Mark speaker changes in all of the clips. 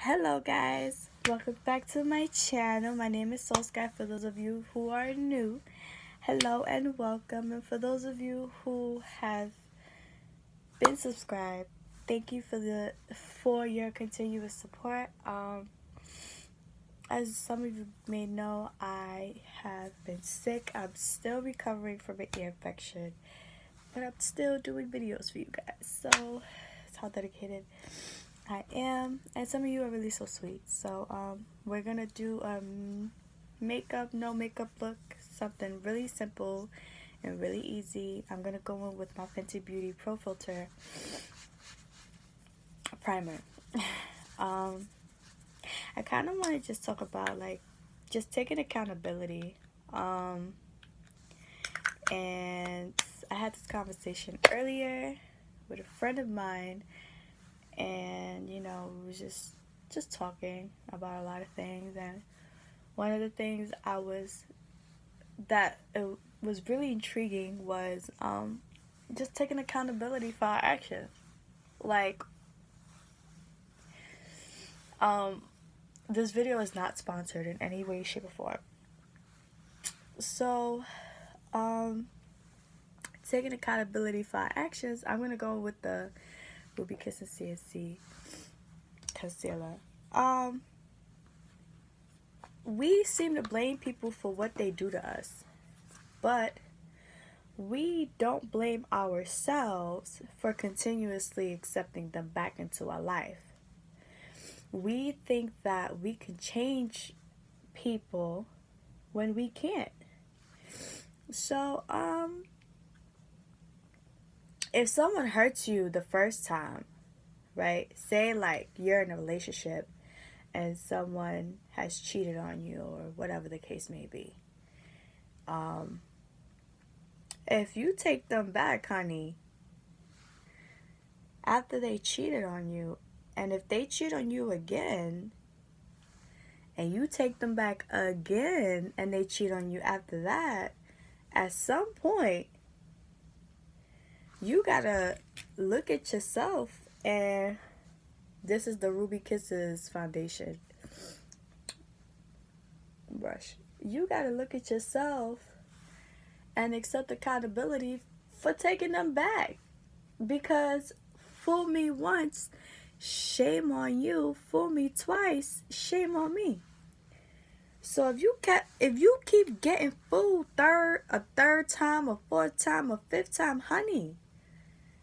Speaker 1: Hello guys, welcome back to my channel. My name is Soul Sky. For those of you who are new, hello and welcome. And for those of you who have been subscribed, thank you for your continuous support. As some of you may know, I have been sick. I'm still recovering from an ear infection, but I'm still doing videos for you guys. So it's how dedicated I am, and some of you are really so sweet. So we're gonna do makeup, no makeup look, something really simple and really easy. I'm gonna go in with my Fenty Beauty Pro Filter primer. um, I kind of want to just talk about just taking accountability. And I had this conversation earlier with a friend of mine, and we was just talking about a lot of things. And one of the things that it was really intriguing was just taking accountability for our actions. Like, this video is not sponsored in any way, shape, or form. So, taking accountability for our actions, I'm gonna go with the Ruby Kiss and CSC concealer. We seem to blame people for what they do to us, but we don't blame ourselves for continuously accepting them back into our life. We think that we can change people when we can't. So, if someone hurts you the first time, right? Say like you're in a relationship and someone has cheated on you or whatever the case may be. If you take them back, honey, after they cheated on you, and if they cheat on you again, and you take them back again, and they cheat on you after that, at some point, you gotta look at yourself. And this is the Ruby Kisses foundation brush. You gotta look at yourself and accept accountability for taking them back. Because fool me once, shame on you. Fool me twice, shame on me. So if you keep getting fooled a third time, a fourth time, a fifth time, honey,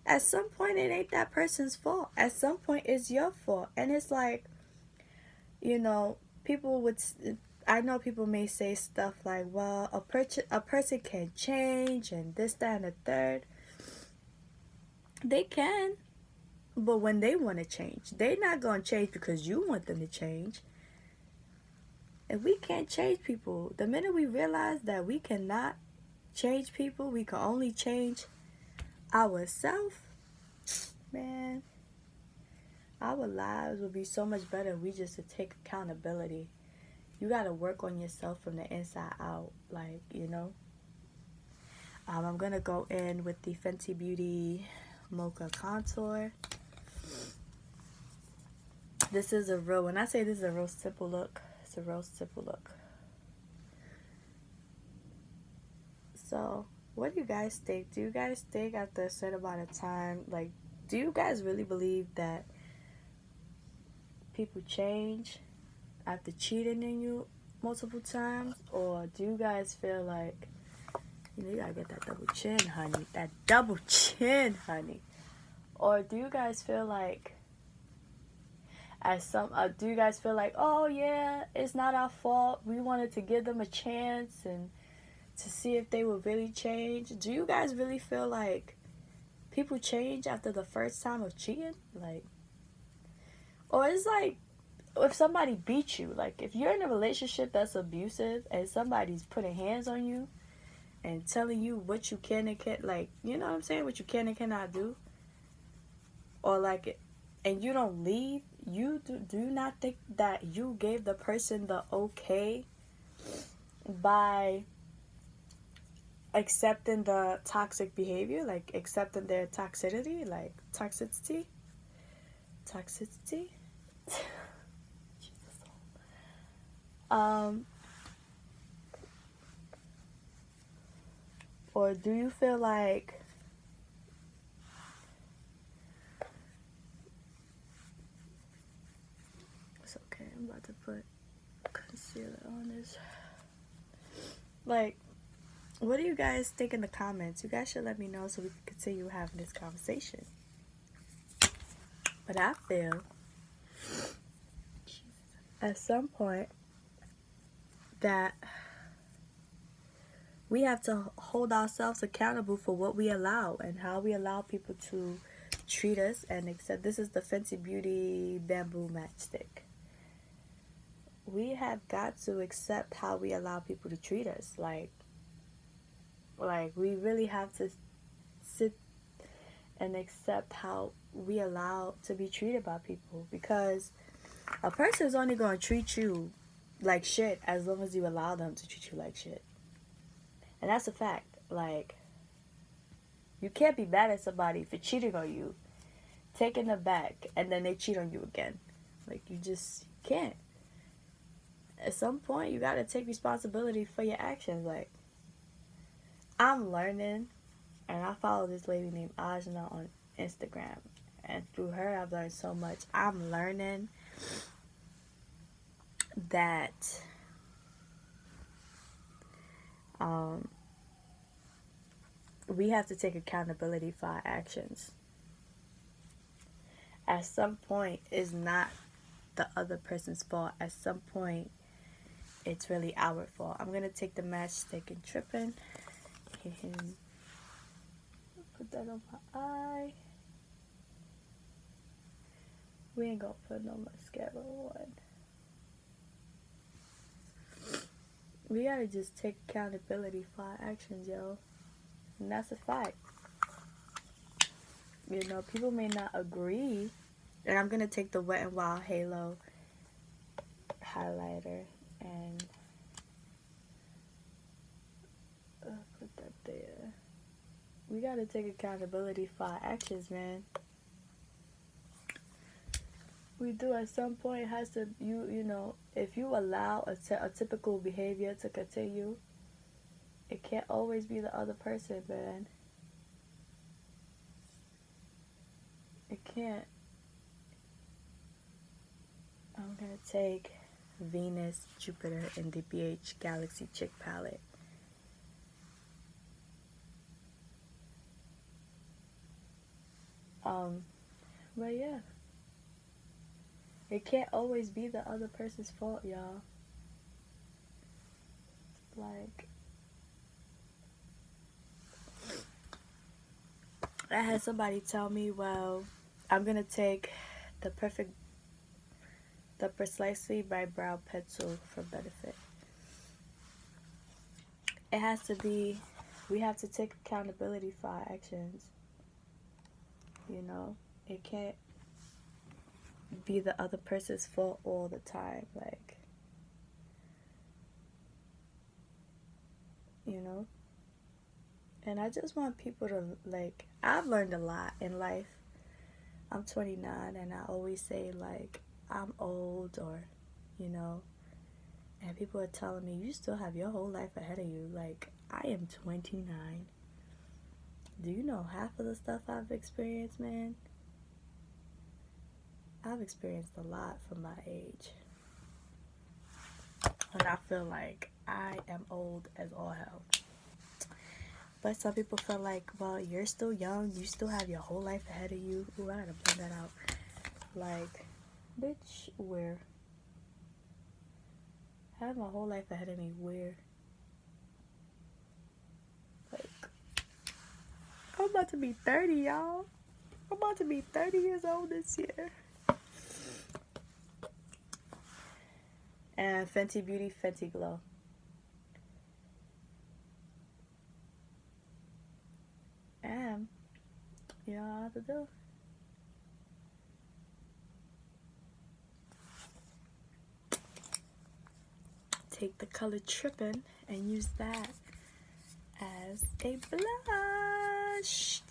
Speaker 1: at some point it ain't that person's fault. At some point it's your fault. And it's like, people would. I know people may say stuff like, well, a person can change and this, that, and the third. They can, but when they want to change, they're not going to change because you want them to change. And we can't change people. The minute we realize that we cannot change people, we can only change ourselves, man, our lives would be so much better if we just to take accountability. You got to work on yourself from the inside out, I'm going to go in with the Fenty Beauty Mocha Contour. When I say this is a real simple look, it's a real simple look. So, what do you guys think? Do you guys think after a certain amount of time, do you guys really believe that people change after cheating on you multiple times? Or do you guys feel like, you gotta get that double chin, honey. That double chin, honey. Or do you guys feel like, do you guys feel like, oh yeah, it's not our fault. We wanted to give them a chance and to see if they would really change. Do you guys really feel like people change after the first time of cheating? Or it's like, if somebody beats you, if you're in a relationship that's abusive and somebody's putting hands on you and telling you what you can and can't, you know what I'm saying, what you can and cannot do, or and you don't leave, you do not think that you gave the person the okay by accepting the toxic behavior, accepting their toxicity. Um, or do you feel like it's okay? I'm about to put concealer on this. Like, what do you guys think in the comments? You guys should let me know so we can continue having this conversation. But I feel at some point that we have to hold ourselves accountable for what we allow and how we allow people to treat us and accept. This is the Fenty Beauty Bamboo Matchstick. We have got to accept how we allow people to treat us. Like we really have to sit and accept how we allow to be treated by people, because a person is only going to treat you like shit as long as you allow them to treat you like shit. And that's a fact. Like, you can't be mad at somebody for cheating on you, taking them back, and then they cheat on you again. Like, you just can't. At some point, you gotta take responsibility for your actions. Like, I'm learning, and I follow this lady named Ajna on Instagram, and through her, I've learned so much. I'm learning that we have to take accountability for our actions. At some point, it's not the other person's fault. At some point, it's really our fault. I'm gonna take the matchstick and tripping and put that on my eye. We ain't gonna put no mascara on. We gotta just take accountability for our actions, yo. And that's a fact. You know, people may not agree. And I'm gonna take the Wet n Wild Halo highlighter and put that there. We gotta take accountability for our actions, man. We do. At some point, it has to, you know, if you allow a typical behavior to continue, it can't always be the other person, man. It can't. I'm gonna take Venus, Jupiter, and the BH Galaxy Chic palette. But yeah. It can't always be the other person's fault, y'all. Like, I had somebody tell me, well, I'm gonna take the Precisely Right Brow Pencil for Benefit. It has to be, we have to take accountability for our actions. You know, it can't be the other person's fault all the time. Like, you know. And I just want people to, like, I've learned a lot in life. I'm 29 and I always say, like, I'm old, or, you know, and people are telling me, you still have your whole life ahead of you. Like, I am 29. Do you know half of the stuff I've experienced, man? I've experienced a lot for my age. And I feel like I am old as all hell. But some people feel like, well, you're still young. You still have your whole life ahead of you. Ooh, I gotta point that out. Like, bitch, where? I have my whole life ahead of me. Where? Like, I'm about to be 30, y'all. I'm about to be 30 years old this year. And Fenty Beauty Fenty Glow. And you know what I have to do. Take the color Trippin' and use that as a blush.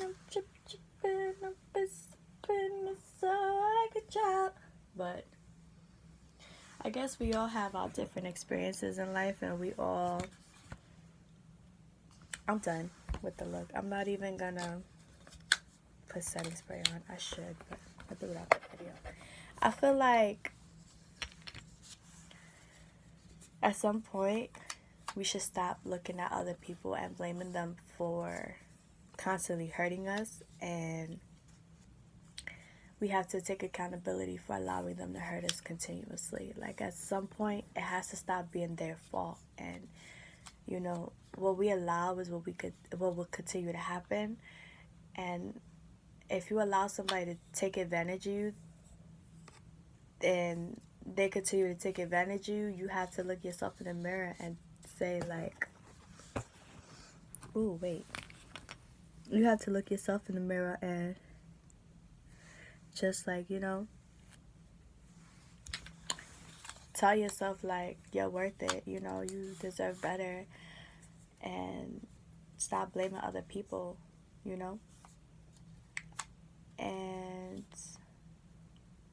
Speaker 1: I'm tripping, I'm whispering, so like a child. But I guess we all have our different experiences in life, and we all. I'm done with the look. I'm not even gonna put setting spray on. I should, but I'll do it after the video. I feel like at some point we should stop looking at other people and blaming them for constantly hurting us, and we have to take accountability for allowing them to hurt us continuously. Like at some point it has to stop being their fault, and you know what we allow is what will continue to happen. And if you allow somebody to take advantage of you and they continue to take advantage of you, you have to look yourself in the mirror and say like, ooh, wait. You have to look yourself in the mirror and just like, tell yourself like you're worth it, you deserve better, and stop blaming other people, and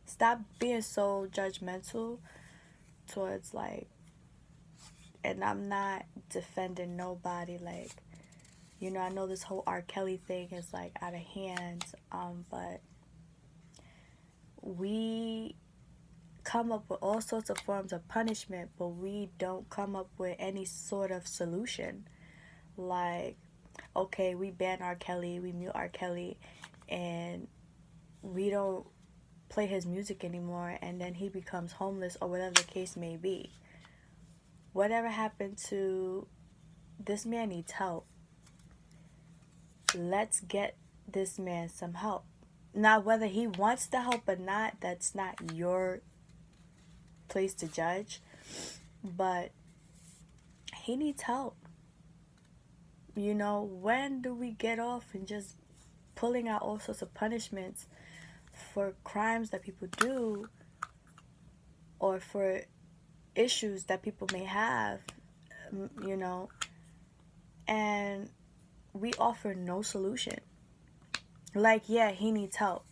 Speaker 1: stop being so judgmental towards like, and I'm not defending nobody, like, I know this whole R. Kelly thing is like out of hand, but we come up with all sorts of forms of punishment, but we don't come up with any sort of solution. Like, okay, we ban R. Kelly, we mute R. Kelly, and we don't play his music anymore, and then he becomes homeless or whatever the case may be. Whatever happened to this man needs help? Let's get this man some help. Now, whether he wants the help or not, that's not your place to judge, but he needs help. When do we get off and just pulling out all sorts of punishments for crimes that people do or for issues that people may have, and we offer no solution? Like, yeah, he needs help,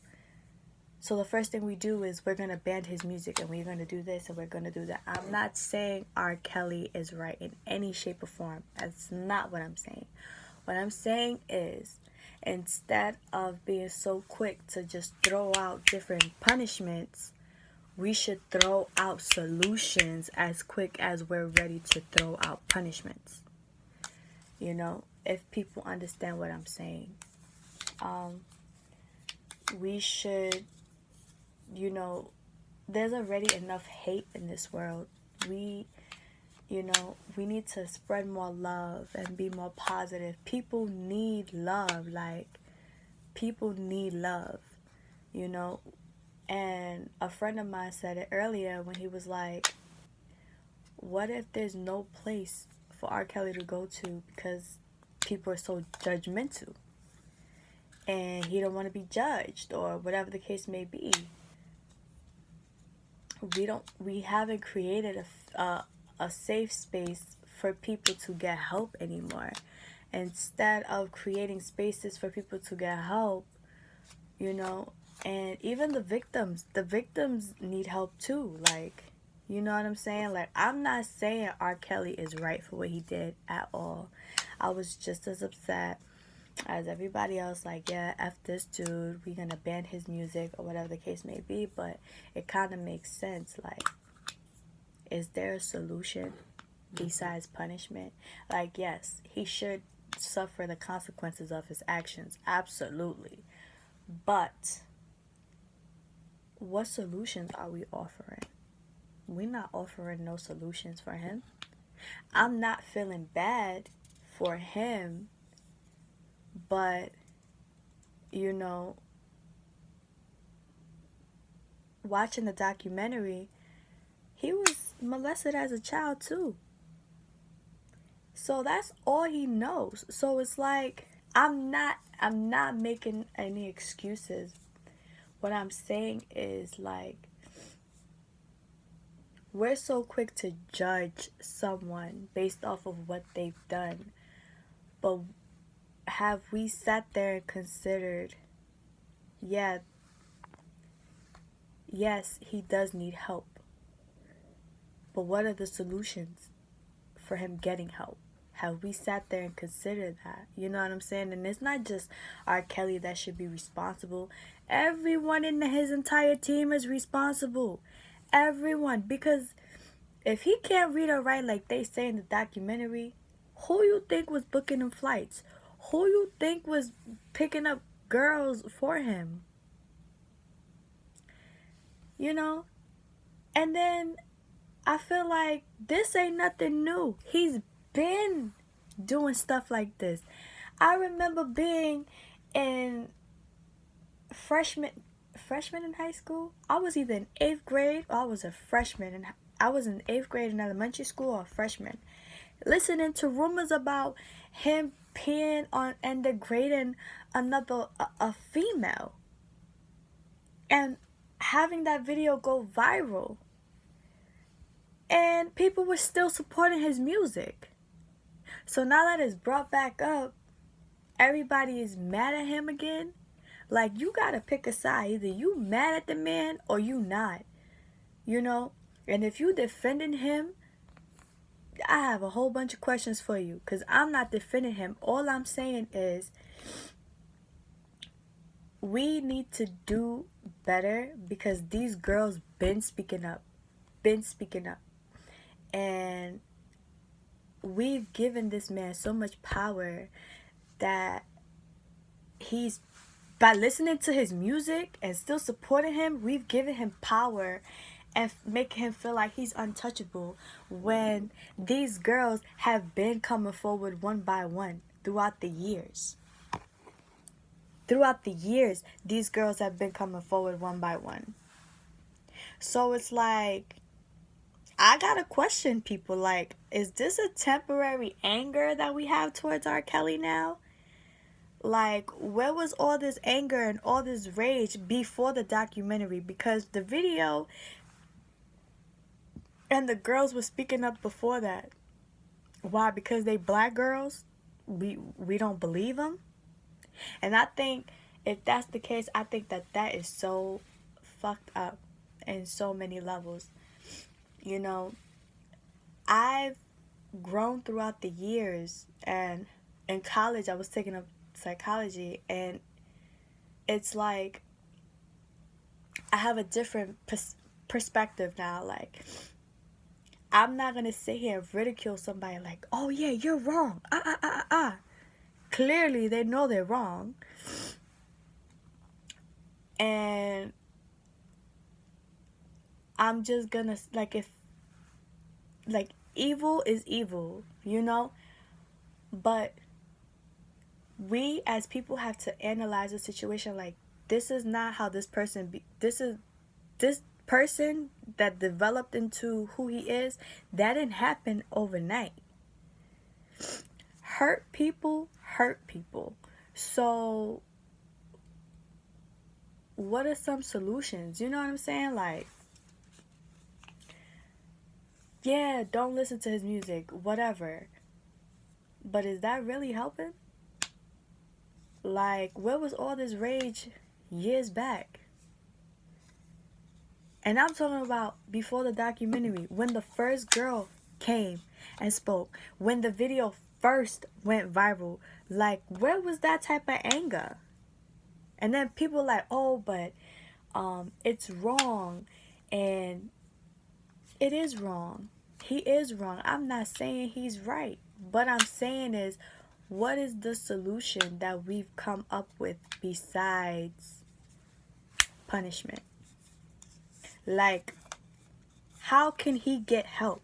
Speaker 1: so the first thing we do is we're going to ban his music, and we're going to do this and we're going to do that. I'm not saying R. Kelly is right in any shape or form. That's not what I'm saying. What I'm saying is, instead of being so quick to just throw out different punishments, we should throw out solutions as quick as we're ready to throw out punishments. If people understand what I'm saying. We should, there's already enough hate in this world. We need to spread more love and be more positive. People need love. Like, people need love, And a friend of mine said it earlier when he was like, what if there's no place for R. Kelly to go to because people are so judgmental and he don't want to be judged or whatever the case may be? We haven't created a safe space for people to get help anymore. Instead of creating spaces for people to get help, and even the victims need help too. Like, you know what I'm saying? Like, I'm not saying R. Kelly is right for what he did at all. I was just as upset as everybody else. Like, yeah, F this dude, we're gonna ban his music or whatever the case may be. But it kind of makes sense. Like, is there a solution besides punishment? Like, yes, he should suffer the consequences of his actions, absolutely, but what solutions are we offering? We're not offering no solutions for him. I'm not feeling bad for him, but watching the documentary, he was molested as a child too. So that's all he knows. So it's like, I'm not making any excuses. What I'm saying is, like, we're so quick to judge someone based off of what they've done. But have we sat there and considered, yeah, yes, he does need help, but what are the solutions for him getting help? Have we sat there and considered that? You know what I'm saying? And it's not just R. Kelly that should be responsible. Everyone in his entire team is responsible. Everyone. Because if he can't read or write like they say in the documentary, who you think was booking him flights? Who you think was picking up girls for him? You know? And then I feel like this ain't nothing new. He's been doing stuff like this. I remember being in freshman in high school. I was either in 8th grade or I was a freshman, and I was in 8th grade in elementary school or a freshman, listening to rumors about him peeing on and degrading another a female, and having that video go viral, and people were still supporting his music. So now that it's brought back up, everybody is mad at him again. Like, you gotta pick a side. Either you mad at the man or you not. You know? And if you defending him, I have a whole bunch of questions for you. Because I'm not defending him. All I'm saying is, we need to do better, because these girls been speaking up. And we've given this man so much power that he's, by listening to his music and still supporting him, we've given him power and making him feel like he's untouchable, when these girls have been coming forward one by one throughout the years. Throughout the years, these girls have been coming forward one by one. So it's like, I gotta question people, like, is this a temporary anger that we have towards R. Kelly now? Like, where was all this anger and all this rage before the documentary? Because the video and the girls were speaking up before that. Why? Because they black girls? We don't believe them? And I think if that's the case, I think that is so fucked up in so many levels. You know, I've grown throughout the years, and in college I was taking up psychology, and it's like I have a different perspective now. Like, I'm not gonna sit here and ridicule somebody like, oh yeah, you're wrong, clearly they know they're wrong. And I'm just gonna, like, if, like, evil is evil, you know, but we as people have to analyze the situation. Like, this is not how this person this person that developed into who he is, that didn't happen overnight. Hurt people. So what are some solutions? You know what I'm saying? Like, yeah, don't listen to his music, whatever, but is that really helping? Like, where was all this rage years back? And I'm talking about before the documentary, when the first girl came and spoke, when the video first went viral. Like, where was that type of anger? And then people like, oh, but it's wrong. And it is wrong. He is wrong. I'm not saying he's right. What I'm saying is, what is the solution that we've come up with besides punishment? Like, how can he get help?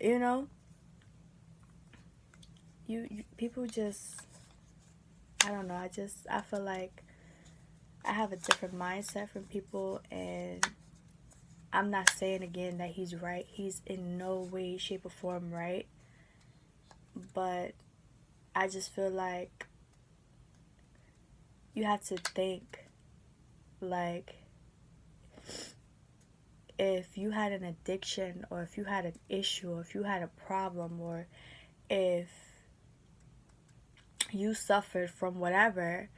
Speaker 1: You know? You people just, I don't know, I feel like I have a different mindset from people, and I'm not saying again that he's right. He's in no way, shape, or form right. But I just feel like you have to think, like, if you had an addiction, or if you had an issue, or if you had a problem, or if you suffered from whatever,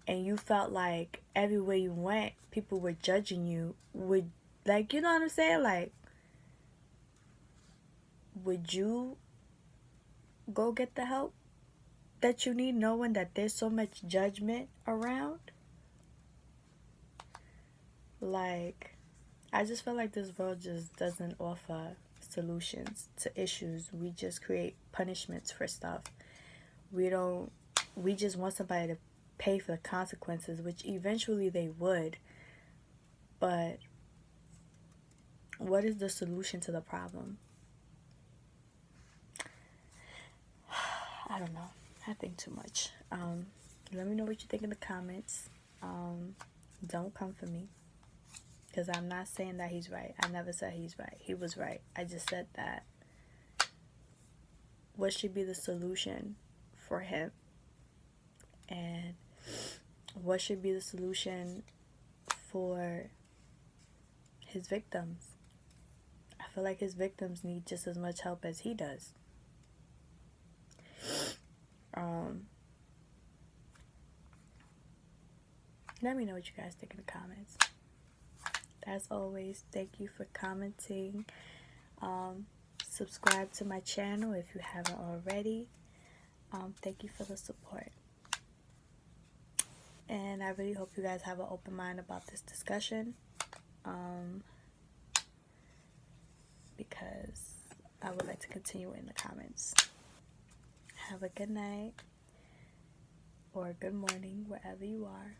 Speaker 1: and you felt like everywhere you went, people were judging you, would, like, you know what I'm saying? Like, would you go get the help that you need, knowing that there's so much judgment around? Like, I just feel like this world just doesn't offer solutions to issues. We just create punishments for stuff. We just want somebody to pay for the consequences, which eventually they would. But what is the solution to the problem? I don't know. I think too much. Let me know what you think in the comments. Don't come for me, because I'm not saying that he's right. I never said he's right. He was right. I just said that what should be the solution for him, and what should be the solution for his victims. I feel like his victims need just as much help as he does. Let me know what you guys think in the comments. As always, thank you for commenting. Subscribe to my channel if you haven't already. Thank you for the support. And I really hope you guys have an open mind about this discussion. Because I would like to continue in the comments. Have a good night or good morning wherever you are.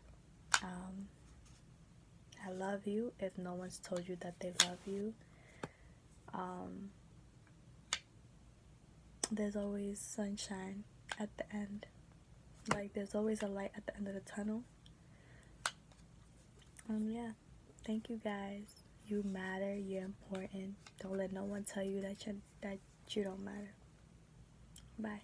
Speaker 1: I love you if no one's told you that they love you. There's always sunshine at the end. Like, there's always a light at the end of the tunnel. Yeah. Thank you guys. You matter. You're important. Don't let no one tell you that you don't matter. Bye.